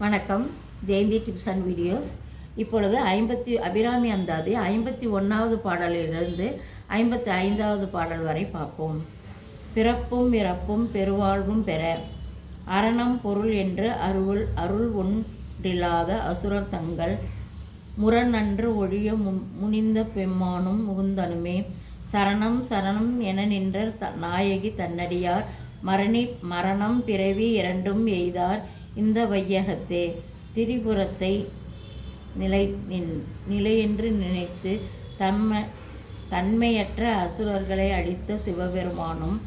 வணக்கம். Jayanthi tips and videos. இப்பொழுது அபிராமி அந்தாதி 51வது பாடலிலிருந்து 55வது பாடல் வரை பார்ப்போம். பிறப்பும் இறப்பும் பெருவாழ்வும் பெற அரணம் பொருள் என்று அருள் ஒன்றில்லாத அசுரர் தங்கள் முரணன்று ஒழிய முனிந்த பெம்மானும் முகுந்தனுமே சரணம் சரணம் என நின்ற நாயகி தன்னடியார் மரணம் பிறவி இரண்டும் எய்தார் இந்த வையகத்தே. திரிபுரத்தை நிலையென்று நினைத்து தன்மையற்ற அசுரர்களை அழித்த சிவபெருமானும்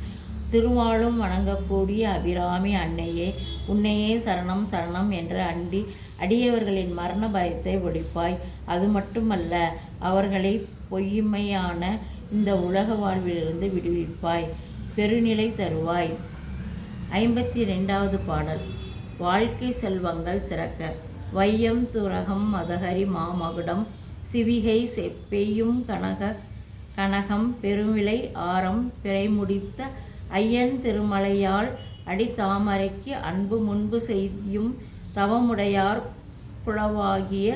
திருமாலும் வணங்கக்கூடிய அபிராமி அன்னையே, உன்னையே சரணம் சரணம் என்று அடியவர்களின் மரண பயத்தை ஒழிப்பாய். அது மட்டுமல்ல, அவர்களை பொய்மையான இந்த உலக வாழ்விலிருந்து விடுவிப்பாய், பெருநிலை தருவாய். 52வது பாடல். வாழ்க்கை செல்வங்கள் சிறக்க வையம் துரகம் மதகரி மாமகுடம் சிவிகை பெய்யும் கனகம் பெருமிளை ஆரம் பிறைமுடித்த ஐயன் திருமலையால் அடித்தாமரைக்கு அன்பு முன்பு செய்யும் தவமுடையார் குளவாகிய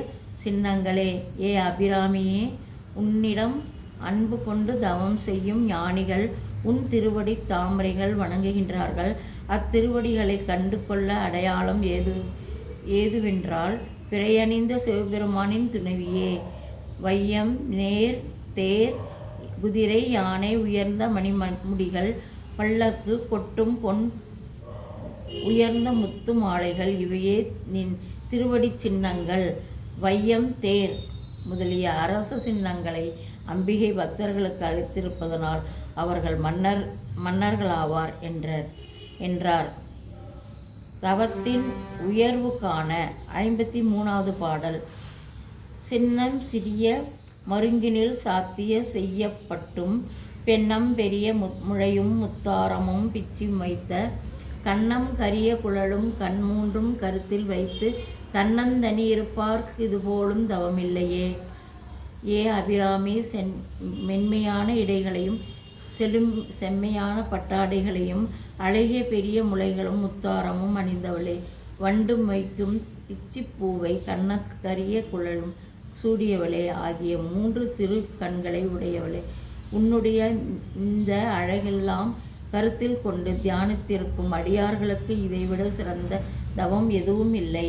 சின்னங்களே. ஏ அபிராமியே, உன்னிடம் அன்பு கொண்டு தவம் செய்யும் ஞானிகள் உன் திருவடி தாமரைகள் வணங்குகின்றார்கள். அத்திருவடிகளை கண்டு கொள்ள அடையாளம் ஏதுவென்றால் பிறையணிந்த சிவபெருமானின் துணைவியே. வையம் நேர் தேர் குதிரை யானை உயர்ந்த மணிமுடிகள் பல்லக்கு கொட்டும் பொன் உயர்ந்த முத்து மாலைகள் இவையே நின் திருவடி சின்னங்கள். வையம் தேர் முதலிய அரச சின்னங்களை அம்பிகை பக்தர்களுக்கு அளித்திருப்பதனால் அவர்கள் மன்னர்களாவார் என்றார். தவத்தின் உயர்வுக்கான 53வது பாடல். சின்னம் சிறிய மருங்கினில் சாத்திய செய்யப்பட்டும் பெண்ணம் பெரிய முழையும் முத்தாரமும் பிச்சி வைத்த கண்ணம் கரிய குழலும் கண்மூன்றும் கருத்தில் வைத்து தன்னந்தனி இருப்பார்க்கு இதுபோலும் தவமில்லையே. ஏ அபிராமி, மென்மையான இடைகளையும் செம்மையான பட்டாடைகளையும் அழகிய பெரிய முளைகளும் முத்தாரமும் அணிந்தவளே, வண்டு மொய்க்கும் பிச்சிப்பூவை கரிய குழலும் சூடியவளே ஆகிய 3 திரு கண்களை உடையவளே, உன்னுடைய இந்த அழகெல்லாம் கருத்தில் கொண்டு தியானித்திருக்கும் அடியார்களுக்கு இதைவிட சிறந்த தவம் எதுவும் இல்லை.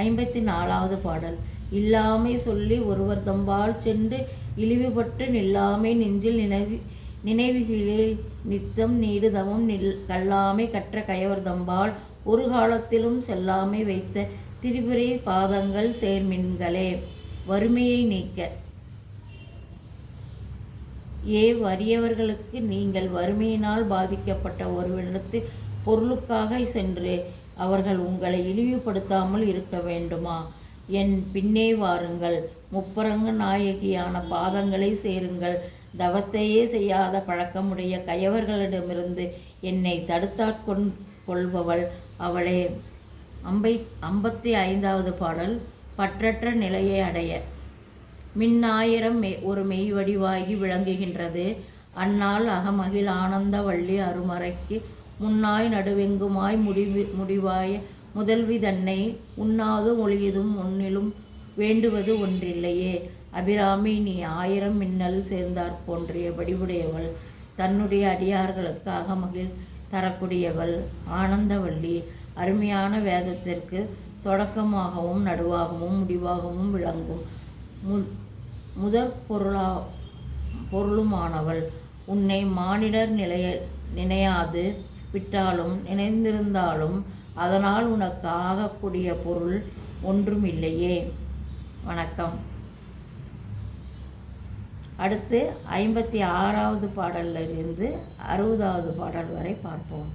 54வது பாடல். இல்லாமை சொல்லி ஒருவர் தம்பால் சென்று இழிவுபட்டு நில்லாமை நெஞ்சில் நினைவுகளில் நித்தம் நீடு தவம் கல்லாமை கற்ற கயவர் தம்பால் ஒரு காலத்திலும் செல்லாமை வைத்த திரிபுரை பாதங்கள் சேர்மின்களே. வறுமையை நீக்க. ஏ வறியவர்களுக்கு, நீங்கள் வறுமையினால் பாதிக்கப்பட்ட ஒருவனிடத்தில் பொருளுக்காக சென்று அவர்கள் உங்களை இழிவுபடுத்தாமல் இருக்க வேண்டுமா? என் பின்னே வாருங்கள், முப்பரங்க நாயகியான பாதங்களை சேருங்கள். தவத்தையே செய்யாத பழக்கமுடைய கயவர்களிடமிருந்து என்னை தடுத்தாட்கொள்பவள் அவளே. 55வது பாடல். பற்றற்ற நிலையை அடைய மின்னாயிரம் ஒரு மெய்வடிவாகி விளங்குகின்றது. அந்நாள் அகமகிழ் ஆனந்த வள்ளி அருமறைக்கு முன்னாய் நடுவெங்குமாய் முடிவாய முதல்வி தன்னை உண்ணாது ஒளியதும் ஒன்னிலும் வேண்டுவது ஒன்றில்லையே. அபிராமி, நீ 1000 மின்னல் சேர்ந்தார் போன்றிய வடிவுடையவள், தன்னுடைய அடியார்களுக்கு அகமகிழ் தரக்கூடியவள், ஆனந்தவள்ளி, அருமையான வேதத்திற்கு தொடக்கமாகவும் நடுவாகவும் முடிவாகவும் விளங்கும் முதற் பொருளுமானவள். உன்னை மானிடர் நினையாது விட்டாலும் நினைந்திருந்தாலும் அதனால் உனக்கு ஆகக்கூடிய பொருள் ஒன்றும் இல்லையே. வணக்கம். அடுத்து 56வது பாடலிலிருந்து 60வது பாடல் வரை பார்ப்போம்.